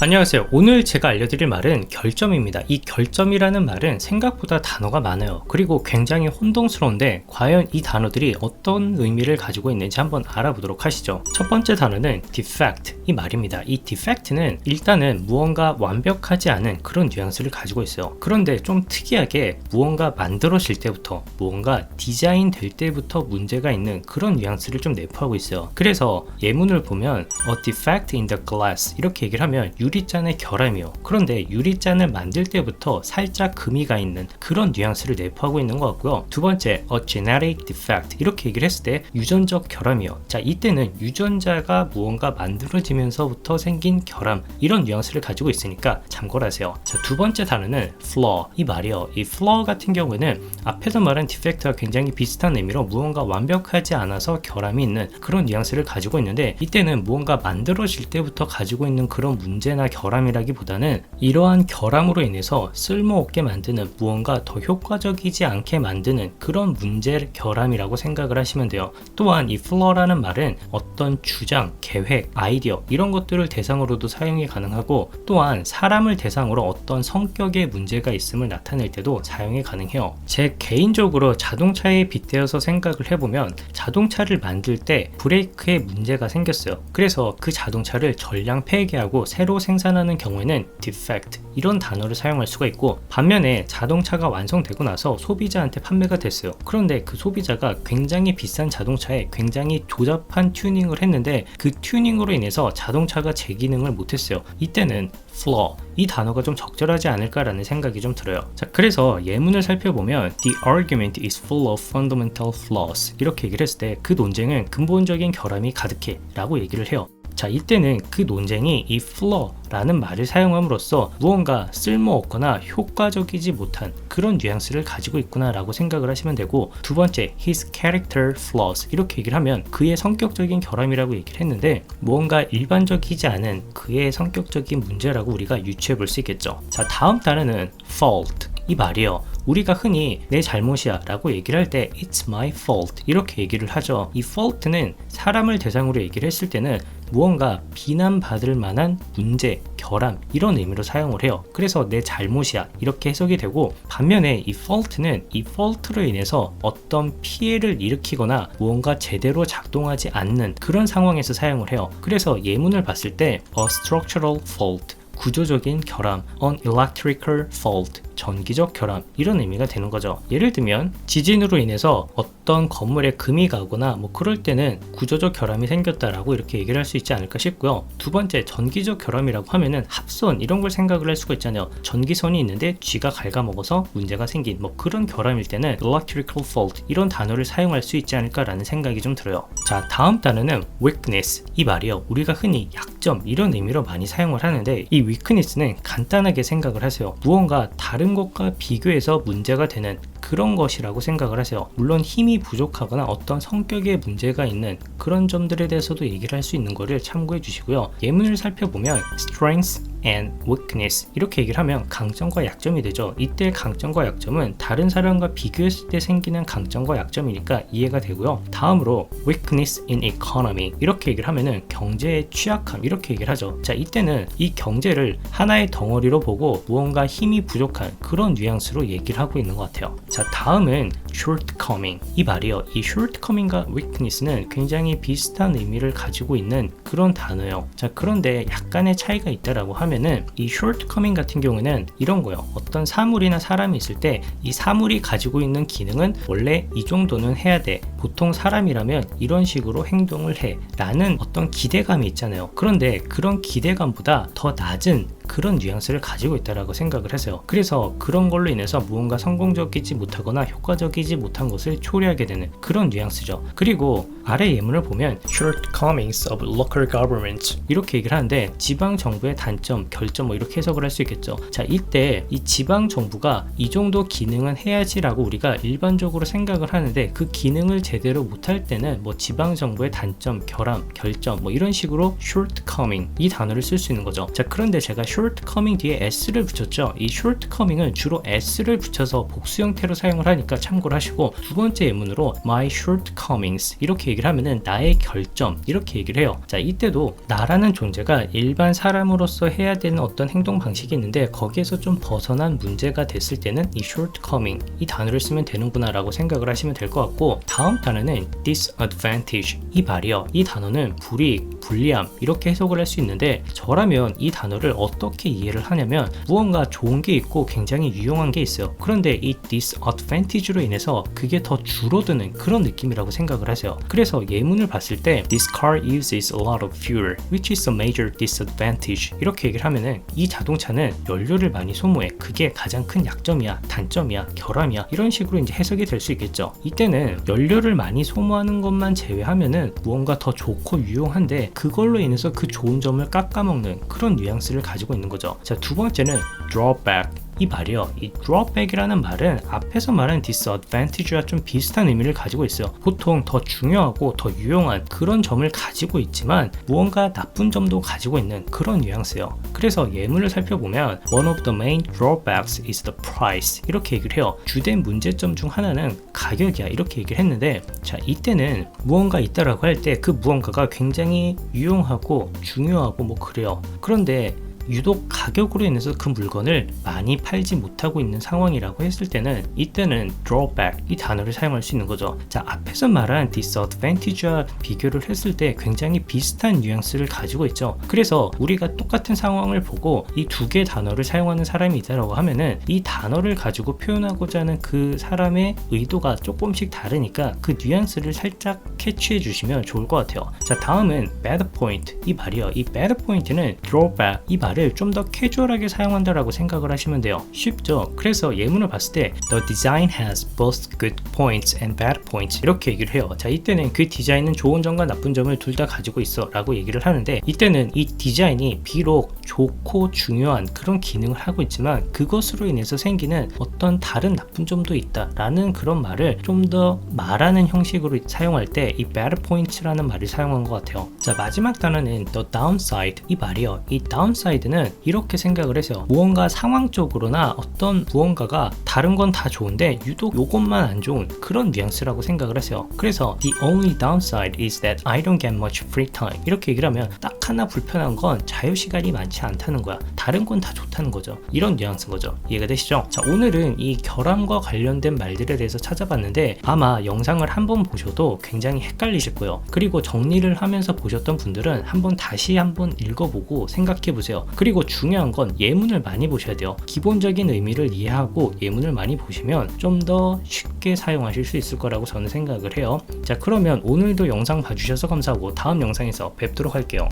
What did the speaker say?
안녕하세요. 오늘 제가 알려드릴 말은 결점입니다. 이 결점이라는 말은 생각보다 단어가 많아요. 그리고 굉장히 혼동스러운데 과연 이 단어들이 어떤 의미를 가지고 있는지 한번 알아보도록 하시죠. 첫 번째 단어는 defect 이 말입니다. 이 defect는 일단은 무언가 완벽하지 않은 그런 뉘앙스를 가지고 있어요. 그런데 좀 특이하게 무언가 만들어질 때부터 무언가 디자인 될 때부터 문제가 있는 그런 뉘앙스를 좀 내포하고 있어요. 그래서 예문을 보면 a defect in the glass 이렇게 얘기를 하면 유리잔의 결함이요. 그런데 유리잔을 만들 때부터 살짝 금이 가 있는 그런 뉘앙스를 내포하고 있는 것 같고요. 두 번째, a genetic defect 이렇게 얘기를 했을 때 유전적 결함이요. 자, 이때는 유전자가 무언가 만들어지면서부터 생긴 결함 이런 뉘앙스를 가지고 있으니까 참고를 하세요. 자, 두 번째 단어는 flaw 이 말이요. 이 flaw 같은 경우에는 앞에서 말한 defect와 굉장히 비슷한 의미로 무언가 완벽하지 않아서 결함이 있는 그런 뉘앙스를 가지고 있는데 이때는 무언가 만들어질 때부터 가지고 있는 그런 문제나 결함이라기보다는 이러한 결함으로 인해서 쓸모없게 만드는 무언가 더 효과적이지 않게 만드는 그런 문제 결함이라고 생각을 하시면 돼요. 또한 이 flaw라는 말은 어떤 주장, 계획, 아이디어 이런 것들을 대상으로도 사용이 가능하고 또한 사람을 대상으로 어떤 성격의 문제가 있음을 나타낼 때도 사용이 가능해요. 제 개인적으로 자동차에 빗대어서 생각을 해보면 자동차를 만들 때 브레이크에 문제가 생겼어요. 그래서 그 자동차를 전량 폐기하고 새로 생산하는 경우에는 defect 이런 단어를 사용할 수가 있고 반면에 자동차가 완성되고 나서 소비자한테 판매가 됐어요. 그런데 그 소비자가 굉장히 비싼 자동차에 굉장히 조잡한 튜닝을 했는데 그 튜닝으로 인해서 자동차가 제 기능을 못했어요. 이때는 flaw 이 단어가 좀 적절하지 않을까라는 생각이 좀 들어요. 자, 그래서 예문을 살펴보면 The argument is full of fundamental flaws 이렇게 얘기를 했을 때 그 논쟁은 근본적인 결함이 가득해 라고 얘기를 해요. 자, 이때는 그 논쟁이 이 flaw라는 말을 사용함으로써 무언가 쓸모없거나 효과적이지 못한 그런 뉘앙스를 가지고 있구나 라고 생각을 하시면 되고 두 번째, his character flaws 이렇게 얘기를 하면 그의 성격적인 결함이라고 얘기를 했는데 무언가 일반적이지 않은 그의 성격적인 문제라고 우리가 유추해 볼 수 있겠죠. 자, 다음 단어는 fault 이 말이요. 우리가 흔히 내 잘못이야 라고 얘기를 할 때 It's my fault 이렇게 얘기를 하죠. 이 fault는 사람을 대상으로 얘기를 했을 때는 무언가 비난받을 만한 문제, 결함 이런 의미로 사용을 해요. 그래서 내 잘못이야 이렇게 해석이 되고 반면에 이 fault는 이 fault로 인해서 어떤 피해를 일으키거나 무언가 제대로 작동하지 않는 그런 상황에서 사용을 해요. 그래서 예문을 봤을 때 a structural fault 구조적인 결함, an electrical fault 전기적 결함 이런 의미가 되는 거죠. 예를 들면 지진으로 인해서 어떤 건물에 금이 가거나 뭐 그럴 때는 구조적 결함이 생겼다라고 이렇게 얘기를 할 수 있지 않을까 싶고요. 두 번째 전기적 결함이라고 하면은 합선 이런 걸 생각을 할 수가 있잖아요. 전기선이 있는데 쥐가 갉아먹어서 문제가 생긴 뭐 그런 결함일 때는 electrical fault 이런 단어를 사용할 수 있지 않을까라는 생각이 좀 들어요. 자, 다음 단어는 weakness 이 말이요. 우리가 흔히 약점 이런 의미로 많이 사용을 하는데 이 weakness는 간단하게 생각을 하세요. 무언가 다른 것과 비교해서 문제가 되는 그런 것이라고 생각을 하세요. 물론 힘이 부족하거나 어떤 성격에 문제가 있는 그런 점들에 대해서도 얘기를 할 수 있는 거를 참고해 주시고요. 예문을 살펴보면 strength and weakness 이렇게 얘기를 하면 강점과 약점이 되죠. 이때 강점과 약점은 다른 사람과 비교했을 때 생기는 강점과 약점이니까 이해가 되고요. 다음으로 weakness in economy 이렇게 얘기를 하면은 경제의 취약함 이렇게 얘기를 하죠. 자, 이때는 이 경제를 하나의 덩어리로 보고 무언가 힘이 부족한 그런 뉘앙스로 얘기를 하고 있는 것 같아요. 자, 다음은 shortcoming 이 말이요. 이 shortcoming과 weakness는 굉장히 비슷한 의미를 가지고 있는 그런 단어예요. 자, 그런데 약간의 차이가 있다라고 하면은 이 shortcoming 같은 경우는 이런 거예요. 어떤 사물이나 사람이 있을 때 이 사물이 가지고 있는 기능은 원래 이 정도는 해야 돼. 보통 사람이라면 이런 식으로 행동을 해 라는 어떤 기대감이 있잖아요. 그런데 그런 기대감보다 더 낮은 그런 뉘앙스를 가지고 있다라고 생각을 하세요. 그래서 그런 걸로 인해서 무언가 성공적이지 못하거나 효과적이지 못한 것을 초래하게 되는 그런 뉘앙스죠. 그리고 아래 예문을 보면 shortcomings of local government 이렇게 얘기를 하는데 지방 정부의 단점, 결점 뭐 이렇게 해석을 할 수 있겠죠. 자, 이때 이 지방 정부가 이 정도 기능은 해야지라고 우리가 일반적으로 생각을 하는데 그 기능을 제대로 못할 때는 뭐 지방 정부의 단점, 결함, 결점 뭐 이런 식으로 shortcoming 이 단어를 쓸 수 있는 거죠. 자, 그런데 제가 shortcoming 뒤에 s를 붙였죠. 이 shortcoming은 주로 s를 붙여서 복수 형태로 사용을 하니까 참고를 하시고 두 번째 예문으로 my shortcomings 이렇게 얘기를 하면은 나의 결점 이렇게 얘기를 해요. 자, 이때도 나라는 존재가 일반 사람으로서 해야 되는 어떤 행동 방식이 있는데 거기에서 좀 벗어난 문제가 됐을 때는 이 shortcoming 이 단어를 쓰면 되는구나 라고 생각을 하시면 될 것 같고, 다음 단어는 disadvantage 이 말이요. 이 단어는 불이익, 불리함 이렇게 해석을 할 수 있는데 저라면 이 단어를 어떻게 이해를 하냐면 무언가 좋은 게 있고 굉장히 유용한 게 있어요. 그런데 이 disadvantage로 인해서 그게 더 줄어드는 그런 느낌이라고 생각을 하세요. 그래서 예문을 봤을 때 This car uses a lot of fuel, which is a major disadvantage 이렇게 얘기를 하면은 이 자동차는 연료를 많이 소모해. 그게 가장 큰 약점이야, 단점이야, 결함이야 이런 식으로 이제 해석이 될 수 있겠죠. 이때는 연료를 많이 소모하는 것만 제외하면은 무언가 더 좋고 유용한데 그걸로 인해서 그 좋은 점을 깎아먹는 그런 뉘앙스를 가지고 있는 거죠. 자, 두 번째는 drawback 이 말이요. 이 drawback이라는 말은 앞에서 말한 disadvantage와 좀 비슷한 의미를 가지고 있어요. 보통 더 중요하고 더 유용한 그런 점을 가지고 있지만 무언가 나쁜 점도 가지고 있는 그런 뉘앙스예요. 그래서 예문을 살펴보면 One of the main drawbacks is the price 이렇게 얘기를 해요. 주된 문제점 중 하나는 가격이야 이렇게 얘기를 했는데, 자, 이때는 무언가 있다라고 할 때 그 무언가가 굉장히 유용하고 중요하고 뭐 그래요. 그런데 유독 가격으로 인해서 그 물건을 많이 팔지 못하고 있는 상황이라고 했을 때는 이때는 drawback 이 단어를 사용할 수 있는 거죠. 자, 앞에서 말한 disadvantage와 비교를 했을 때 굉장히 비슷한 뉘앙스를 가지고 있죠. 그래서 우리가 똑같은 상황을 보고 이 두 개의 단어를 사용하는 사람이 있다고 하면은 이 단어를 가지고 표현하고자 하는 그 사람의 의도가 조금씩 다르니까 그 뉘앙스를 살짝 캐치해 주시면 좋을 것 같아요. 자, 다음은 bad point 이 말이요. 이 bad point는 drawback 이 말 좀 더 캐주얼하게 사용한다라고 생각을 하시면 돼요. 쉽죠? 그래서 예문을 봤을 때 The design has both good points and bad points 이렇게 얘기를 해요. 자, 이때는 그 디자인은 좋은 점과 나쁜 점을 둘 다 가지고 있어 라고 얘기를 하는데, 이때는 이 디자인이 비록 좋고 중요한 그런 기능을 하고 있지만 그것으로 인해서 생기는 어떤 다른 나쁜 점도 있다 라는 그런 말을 좀 더 말하는 형식으로 사용할 때 이 bad points라는 말을 사용한 것 같아요. 자, 마지막 단어는 the downside 이 말이요. 이 downside 는 이렇게 생각을 해서 무언가 상황적으로나 어떤 무언가가 다른 건 다 좋은데 유독 요것만 안 좋은 그런 뉘앙스라고 생각을 하세요. 그래서 the only downside is that I don't get much free time 이렇게 얘기를 하면 딱 하나 불편한 건 자유시간이 많지 않다는 거야. 다른 건 다 좋다는 거죠. 이런 뉘앙스인 거죠. 이해가 되시죠? 자, 오늘은 이 결함과 관련된 말들에 대해서 찾아봤는데 아마 영상을 한번 보셔도 굉장히 헷갈리실 거예요. 그리고 정리를 하면서 보셨던 분들은 다시 한번 읽어보고 생각해 보세요. 그리고 중요한 건 예문을 많이 보셔야 돼요. 기본적인 의미를 이해하고 예문을 많이 보시면 좀 더 쉽게 사용하실 수 있을 거라고 저는 생각을 해요. 자, 그러면 오늘도 영상 봐주셔서 감사하고 다음 영상에서 뵙도록 할게요.